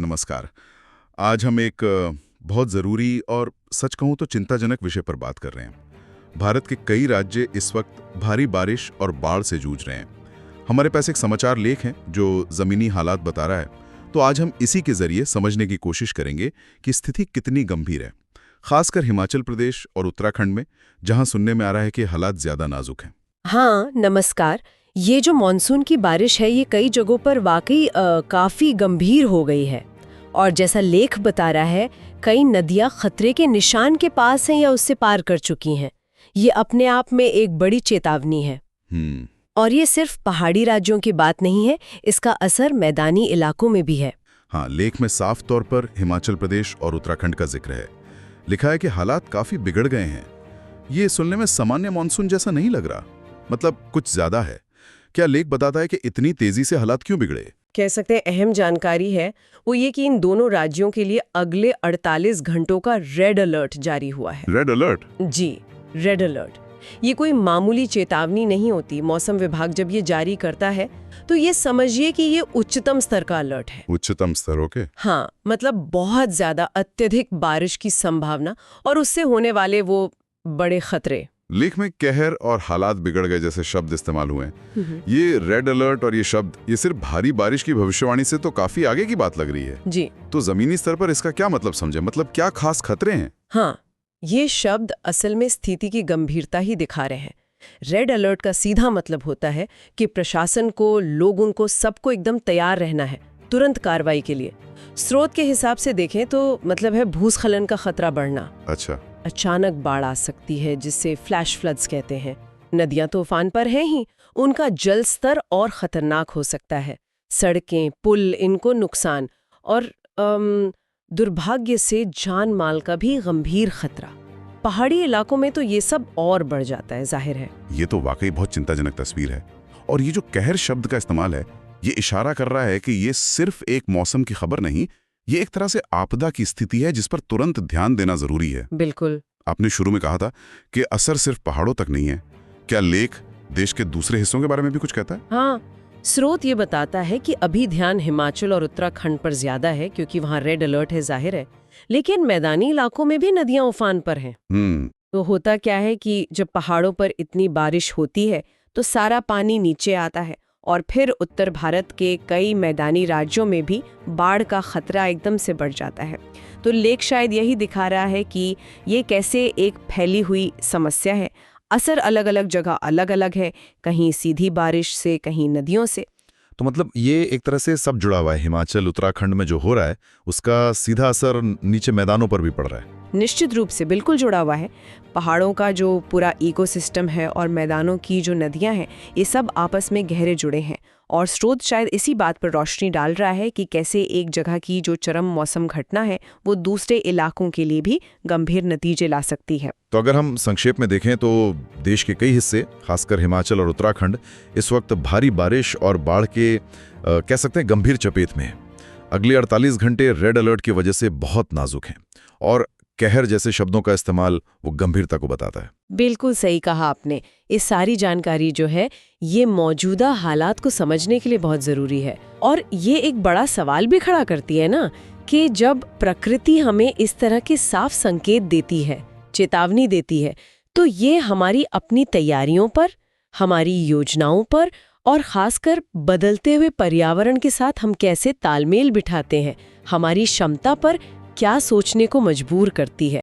नमस्कार। आज हम एक बहुत ज़रूरी और सच कहूँ तो चिंताजनक विषय पर बात कर रहे हैं। भारत के कई राज्य इस वक्त भारी बारिश और बाढ़ से जूझ रहे हैं। हमारे पास एक समाचार लेख है जो ज़मीनी हालात बता रहा है। तो आज हम इसी के ज़रिए समझने की कोशिश करेंगे कि स्थिति कितनी गंभीर है, खासकर हिमाचल प्रदेश और उत्तराखंड में, जहाँ सुनने में आ रहा है कि हालात ज़्यादा नाजुक हैं। हाँ, नमस्कार। ये जो मानसून की बारिश है, ये कई जगहों पर वाकई काफी गंभीर हो गई है। और जैसा लेख बता रहा है, कई नदियां खतरे के निशान के पास हैं या उससे पार कर चुकी हैं। ये अपने आप में एक बड़ी चेतावनी है। और ये सिर्फ पहाड़ी राज्यों की बात नहीं है, इसका असर मैदानी इलाकों में भी है। हाँ, लेख में साफ तौर पर हिमाचल प्रदेश और उत्तराखंड का जिक्र है। लिखा है कि हालात काफी बिगड़ गए हैं। ये सुनने में सामान्य मानसून जैसा नहीं लग रहा, मतलब कुछ ज्यादा है। क्या लेख बताता है कि इतनी तेजी से हालात क्यों बिगड़े? कह सकते हैं अहम जानकारी है वो ये कि इन दोनों राज्यों के लिए अगले 48 घंटों का रेड अलर्ट जारी हुआ है। Red alert? जी, रेड अलर्ट। ये कोई मामूली चेतावनी नहीं होती। मौसम विभाग जब ये जारी करता है तो ये समझिए कि ये उच्चतम स्तर का अलर्ट है। उच्चतम स्तर, ओके। हाँ, मतलब बहुत ज्यादा अत्यधिक बारिश की संभावना और उससे होने वाले वो बड़े खतरे। लेख में कहर और हालात बिगड़ गए जैसे शब्द इस्तेमाल हुए हैं। ये रेड अलर्ट और ये शब्द, ये सिर्फ भारी बारिश की भविष्यवाणी से तो काफी आगे की बात लग रही है। जी। तो जमीनी स्तर पर इसका क्या मतलब समझे, मतलब क्या खास खतरे हैं? हाँ, ये शब्द असल में स्थिति की गंभीरता ही दिखा रहे हैं। रेड अलर्ट का सीधा मतलब होता है कि प्रशासन को, लोगों को, सबको एकदम तैयार रहना है तुरंत कार्रवाई के लिए। स्रोत के हिसाब से देखें तो मतलब है भूस्खलन का खतरा बढ़ना। अच्छा। अचानक बाढ़ आ सकती है जिसे फ्लैश फ्लड्स कहते हैं। नदियां तो उफान पर हैं ही, उनका जल स्तर और खतरनाक हो सकता है। सड़कें, पुल, इनको नुकसान और दुर्भाग्य से जान माल का भी गंभीर खतरा। पहाड़ी इलाकों में तो ये सब और बढ़ जाता है, जाहिर है। ये तो वाकई बहुत चिंताजनक तस्वीर है। और ये जो कहर शब्द का इस्तेमाल है, ये इशारा कर रहा है कि ये सिर्फ एक मौसम की खबर नहीं, ये एक तरह से आपदा की स्थिति है जिस पर तुरंत ध्यान देना जरूरी है। बिल्कुल। आपने शुरू में कहा था कि असर सिर्फ पहाड़ों तक नहीं है। क्या लेख देश के दूसरे हिस्सों के बारे में भी कुछ कहता है? हाँ, स्रोत ये बताता है कि अभी ध्यान हिमाचल और उत्तराखंड पर ज्यादा है क्योंकि वहाँ रेड अलर्ट है, जाहिर है। लेकिन मैदानी इलाकों में भी नदियां उफान पर हैं। तो होता क्या है कि जब पहाड़ों पर इतनी बारिश होती है तो सारा पानी नीचे आता है और फिर उत्तर भारत के कई मैदानी राज्यों में भी बाढ़ का खतरा एकदम से बढ़ जाता है। तो लेख शायद यही दिखा रहा है कि ये कैसे एक फैली हुई समस्या है। असर अलग अलग जगह अलग अलग है, कहीं सीधी बारिश से, कहीं नदियों से। तो मतलब ये एक तरह से सब जुड़ा हुआ है। हिमाचल, उत्तराखंड में जो हो रहा है उसका सीधा असर नीचे मैदानों पर भी पड़ रहा है। निश्चित रूप से बिल्कुल जुड़ा हुआ है। पहाड़ों का जो पूरा इकोसिस्टम है और मैदानों की जो नदियां हैं, ये सब आपस में गहरे जुड़े हैं। और स्रोत शायद इसी बात पर रोशनी डाल रहा है कि कैसे एक जगह की जो चरम मौसम घटना है वो दूसरे इलाकों के लिए भी गंभीर नतीजे ला सकती है। तो अगर हम संक्षेप में देखें तो देश के कई हिस्से, खासकर हिमाचल और उत्तराखंड, इस वक्त भारी बारिश और बाढ़ के कह सकते हैं गंभीर चपेट में है। अगले 48 घंटे रेड अलर्ट की वजह से बहुत नाजुक हैं और कहर जैसे शब्दों का इस्तेमाल वो गंभीरता को बताता है। बिल्कुल सही कहा आपने। इस सारी जानकारी जो है ये मौजूदा हालात को समझने के लिए बहुत जरूरी है। और ये एक बड़ा सवाल भी खड़ा करती है ना कि जब प्रकृति हमें इस तरह के साफ संकेत देती है, चेतावनी देती है, तो ये हमारी अपनी तैयारियों पर, हमारी योजनाओं पर और खासकर बदलते हुए पर्यावरण के साथ हम कैसे तालमेल बिठाते हैं, हमारी क्षमता पर क्या सोचने को मजबूर करती है।